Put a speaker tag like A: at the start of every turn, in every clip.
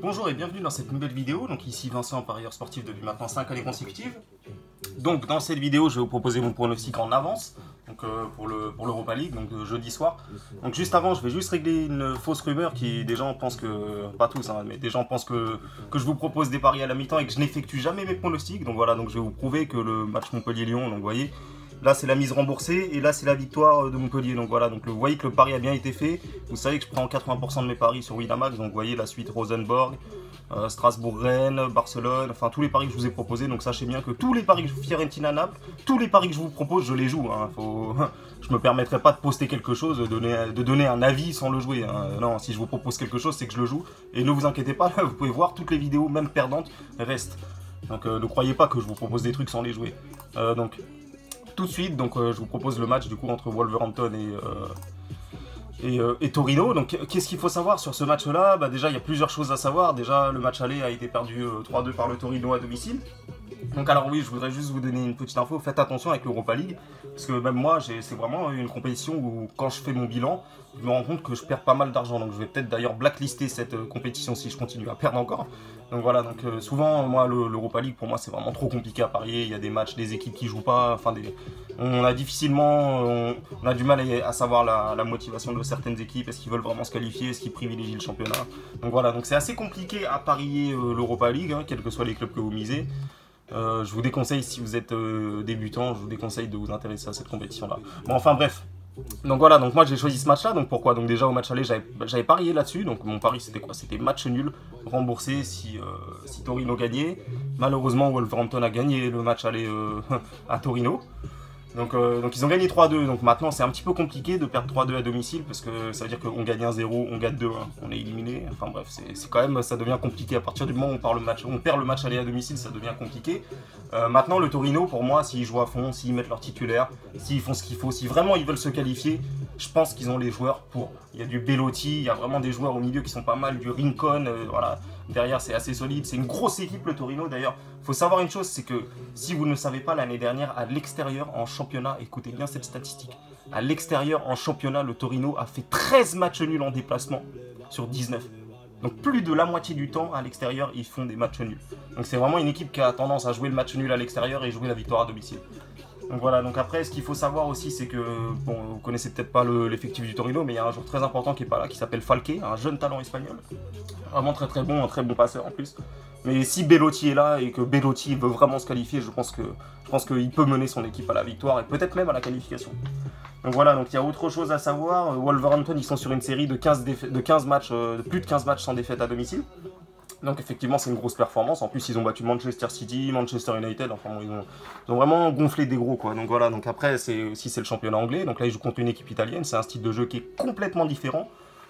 A: Bonjour et bienvenue dans cette nouvelle vidéo. Donc ici Vincent, parieur sportif depuis maintenant 5 années consécutives. Donc dans cette vidéo, je vais vous proposer mon pronostic en avance donc, pour l'Europa League, donc jeudi soir. Donc juste avant, je vais juste régler une fausse rumeur qui des gens pensent que, pas tous, hein, mais des gens pensent que je vous propose des paris à la mi-temps et que je n'effectue jamais mes pronostics. Donc voilà, donc je vais vous prouver que le match Montpellier-Lyon, donc vous voyez, là c'est la mise remboursée et là c'est la victoire de Montpellier. Donc voilà, donc vous voyez que le pari a bien été fait. Vous savez que je prends 80% de mes paris sur Winamax. Donc vous voyez la suite Rosenborg, Strasbourg-Rennes, Barcelone, enfin tous les paris que je vous ai proposés. Donc sachez bien que tous les paris que je Fiorentina-Naples, tous les paris que je vous propose, je les joue. Hein. Je me permettrai pas de poster quelque chose, de donner un avis sans le jouer. Hein. Non, si je vous propose quelque chose, c'est que je le joue. Et ne vous inquiétez pas, vous pouvez voir toutes les vidéos, même perdantes, restent. Donc ne croyez pas que je vous propose des trucs sans les jouer. Donc tout de suite, donc je vous propose le match du coup entre Wolverhampton et Torino. Donc qu'est-ce qu'il faut savoir sur ce match-là? Déjà, il y a plusieurs choses à savoir. Déjà, le match aller a été perdu 3-2 par le Torino à domicile. Donc alors oui, je voudrais juste vous donner une petite info. Faites attention avec l'Europa League, parce que même moi, c'est vraiment une compétition où quand je fais mon bilan, je me rends compte que je perds pas mal d'argent. Donc je vais peut-être d'ailleurs blacklister cette compétition si je continue à perdre encore. Donc voilà, donc souvent, moi, l'Europa League, pour moi, c'est vraiment trop compliqué à parier. Il y a des matchs, des équipes qui jouent pas. Enfin, on a difficilement, on a du mal à savoir la motivation de certaines équipes. Est-ce qu'ils veulent vraiment se qualifier? Est-ce qu'ils privilégient le championnat? Donc voilà, donc c'est assez compliqué à parier l'Europa League, hein, quels que soient les clubs que vous misez. Je vous déconseille, si vous êtes débutant, je vous déconseille de vous intéresser à cette compétition-là. Bon, enfin bref. Donc voilà, donc moi j'ai choisi ce match-là. Donc pourquoi? Donc déjà au match aller, j'avais parié là-dessus. Donc mon pari c'était quoi? C'était match nul, remboursé si Torino gagnait. Malheureusement, Wolverhampton a gagné le match aller à Torino. Donc ils ont gagné 3-2, donc maintenant c'est un petit peu compliqué de perdre 3-2 à domicile parce que ça veut dire qu'on gagne 1-0, on gagne 2-1, on est éliminé, enfin bref, c'est quand même, ça devient compliqué à partir du moment où on perd le match aller à domicile, ça devient compliqué. Maintenant le Torino, pour moi, s'ils jouent à fond, s'ils mettent leur titulaire, s'ils font ce qu'il faut, si vraiment ils veulent se qualifier, je pense qu'ils ont les joueurs pour. Il y a du Belotti, il y a vraiment des joueurs au milieu qui sont pas mal, du Rincon, voilà. Derrière, c'est assez solide. C'est une grosse équipe, le Torino. D'ailleurs, il faut savoir une chose, c'est que si vous ne le savez pas, l'année dernière, à l'extérieur, en championnat, écoutez bien cette statistique, à l'extérieur, en championnat, le Torino a fait 13 matchs nuls en déplacement sur 19. Donc plus de la moitié du temps, à l'extérieur, ils font des matchs nuls. Donc c'est vraiment une équipe qui a tendance à jouer le match nul à l'extérieur et jouer la victoire à domicile. Donc voilà, donc après, ce qu'il faut savoir aussi, c'est que, bon, vous connaissez peut-être pas l'effectif du Torino, mais il y a un joueur très important qui est pas là, qui s'appelle Falque, un jeune talent espagnol. Vraiment très très bon, un très bon passeur en plus. Mais si Belotti est là et que Belotti veut vraiment se qualifier, je pense qu'il peut mener son équipe à la victoire et peut-être même à la qualification. Donc voilà, donc il y a autre chose à savoir. Wolverhampton, ils sont sur une série de 15 matchs, de plus de 15 matchs sans défaite à domicile. Donc effectivement c'est une grosse performance, en plus ils ont battu Manchester City, Manchester United, enfin ils ont vraiment gonflé des gros quoi. Donc voilà, donc après c'est le championnat anglais, donc là ils jouent contre une équipe italienne, c'est un style de jeu qui est complètement différent.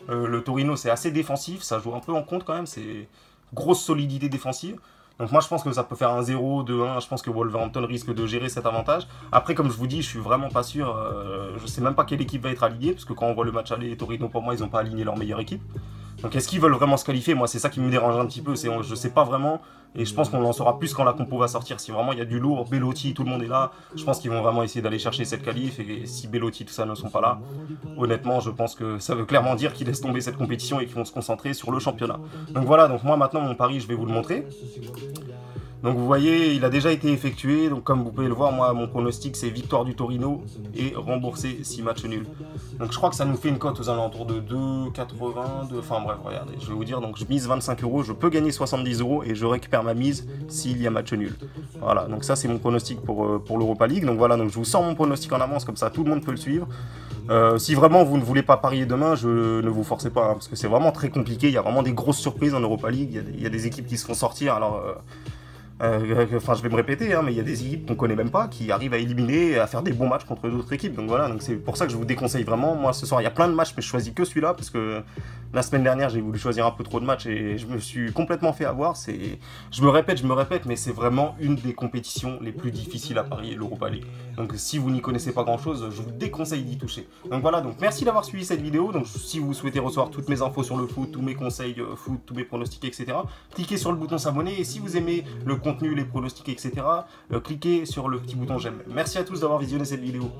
A: Le Torino c'est assez défensif, ça joue un peu en compte quand même, c'est grosse solidité défensive. Donc moi je pense que ça peut faire un 0, 2-1, je pense que Wolverhampton risque de gérer cet avantage. Après comme je vous dis, je suis vraiment pas sûr, je sais même pas quelle équipe va être alignée, parce que quand on voit le match aller, Torino pour moi ils n'ont pas aligné leur meilleure équipe. Donc est-ce qu'ils veulent vraiment se qualifier? Moi c'est ça qui me dérange un petit peu, je sais pas vraiment, et je pense qu'on en saura plus quand la compo va sortir. Si vraiment il y a du lourd, Belotti, tout le monde est là, je pense qu'ils vont vraiment essayer d'aller chercher cette qualif, et si Belotti tout ça ne sont pas là, honnêtement je pense que ça veut clairement dire qu'ils laissent tomber cette compétition et qu'ils vont se concentrer sur le championnat. Donc voilà, donc moi maintenant mon pari je vais vous le montrer. Donc vous voyez, il a déjà été effectué, donc comme vous pouvez le voir, moi mon pronostic c'est victoire du Torino et remboursé 6 matchs nuls. Donc je crois que ça nous fait une cote aux alentours de 2,80, enfin bref, regardez, je vais vous dire, donc je mise 25 €, je peux gagner 70 € et je récupère ma mise s'il y a match nul. Voilà, donc ça c'est mon pronostic pour l'Europa League, donc voilà, donc je vous sors mon pronostic en avance, comme ça tout le monde peut le suivre. Si vraiment vous ne voulez pas parier demain, ne vous forcez pas, hein, parce que c'est vraiment très compliqué, il y a vraiment des grosses surprises en Europa League, il y a des équipes qui se font sortir, alors... Enfin, je vais me répéter, hein, mais il y a des équipes qu'on connaît même pas qui arrivent à éliminer et à faire des bons matchs contre d'autres équipes. Donc voilà, donc c'est pour ça que je vous déconseille vraiment. Moi, ce soir, il y a plein de matchs, mais je choisis que celui-là parce que la semaine dernière, j'ai voulu choisir un peu trop de matchs et je me suis complètement fait avoir. Je me répète, mais c'est vraiment une des compétitions les plus difficiles à parier, l'Europa League. Donc si vous n'y connaissez pas grand-chose, je vous déconseille d'y toucher. Donc voilà, donc merci d'avoir suivi cette vidéo. Donc si vous souhaitez recevoir toutes mes infos sur le foot, tous mes conseils foot, tous mes pronostics, etc., cliquez sur le bouton s'abonner. Et si vous aimez le contenu, les pronostics, etc., cliquez sur le petit bouton j'aime. Merci à tous d'avoir visionné cette vidéo.